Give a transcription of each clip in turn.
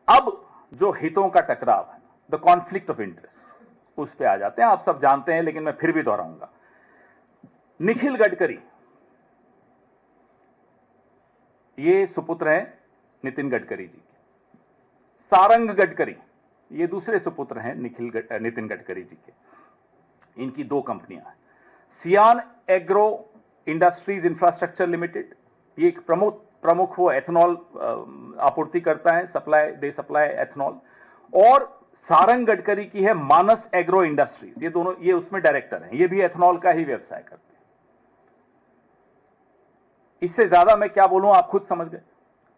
अब जो हितों का टकराव है, द कॉन्फ्लिक्ट ऑफ इंटरेस्ट, उस पर आ जाते हैं। आप सब जानते हैं लेकिन मैं फिर भी दोहराऊंगा। निखिल गडकरी ये सुपुत्र हैं नितिन गडकरी जी के। सारंग गडकरी ये दूसरे सुपुत्र हैं नितिन गडकरी जी के। इनकी दो कंपनियां हैं। सियान एग्रो इंडस्ट्रीज इंफ्रास्ट्रक्चर लिमिटेड, ये एक प्रमुख वो एथेनॉल आपूर्ति करता है, दे सप्लाई एथेनॉल। और सारंग गडकरी की है मानस एग्रो इंडस्ट्रीज, ये दोनों ये उसमें डायरेक्टर हैं, ये भी एथेनॉल का ही व्यवसाय करते हैं। इससे ज्यादा मैं क्या बोलूं, आप खुद समझ गए।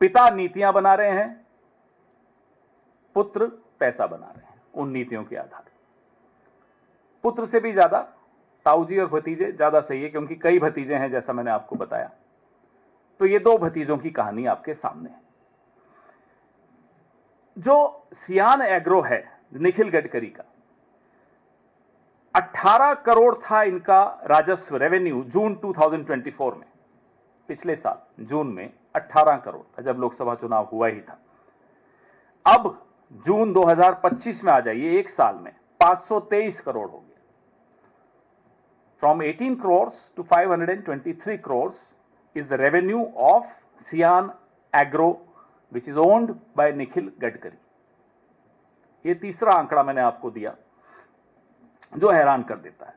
पिता नीतियां बना रहे हैं, पुत्र पैसा बना रहे हैं उन नीतियों के आधार पर। पुत्र से भी ज्यादा ताऊजी और भतीजे ज्यादा सही है, क्योंकि कई भतीजे हैं जैसा मैंने आपको बताया। तो ये दो भतीजों की कहानी आपके सामने है। जो सियान एग्रो है निखिल गडकरी का, 18 करोड़ था इनका राजस्व रेवेन्यू जून 2024 में। पिछले साल जून में 18 करोड़ था जब लोकसभा चुनाव हुआ ही था। अब जून 2025 में आ जाइए, एक साल में 523 करोड़ हो गया। From 18 crores to 523 crores is the revenue of Sian Agro, which is owned by Nikhil Gadkari. ये तीसरा आंकड़ा मैंने आपको दिया जो हैरान कर देता है।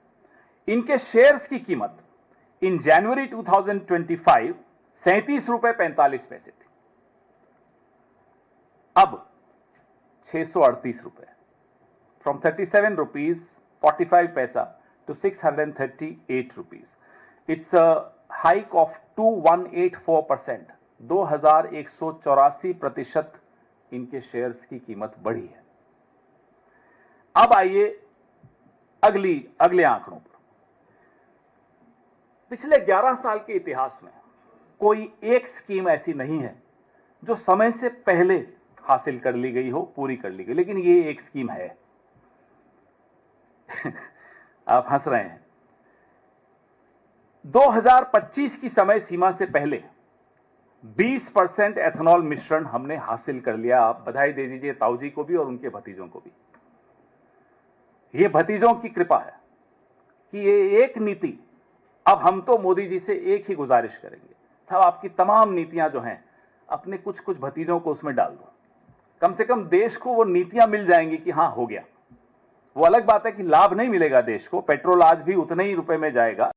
इनके शेयर्स की कीमत इन जनवरी 2025 ₹37.45 थी, अब 638 रुपए, from ₹37.45 to 638 rupees. It's a hike of 2184%. 2184% इनके शेयर्स की कीमत बढ़ी है। अब आइए अगले आंकड़ों पर। पिछले 11 साल के इतिहास में कोई एक स्कीम ऐसी नहीं है जो समय से पहले हासिल कर ली गई हो, पूरी कर ली गई, लेकिन ये एक स्कीम है। आप हंस रहे हैं। 2025 की समय सीमा से पहले 20% एथेनॉल मिश्रण हमने हासिल कर लिया। आप बधाई दे दीजिए ताऊजी को भी और उनके भतीजों को भी। ये भतीजों की कृपा है कि ये एक नीति, अब हम तो मोदी जी से एक ही गुजारिश करेंगे, साहब आपकी तमाम नीतियां जो हैं अपने कुछ कुछ भतीजों को उसमें डाल दो। कम से कम देश को वो नीतियां मिल जाएंगी कि हां हो गया। वो अलग बात है कि लाभ नहीं मिलेगा देश को, पेट्रोल आज भी उतने ही रुपए में जाएगा।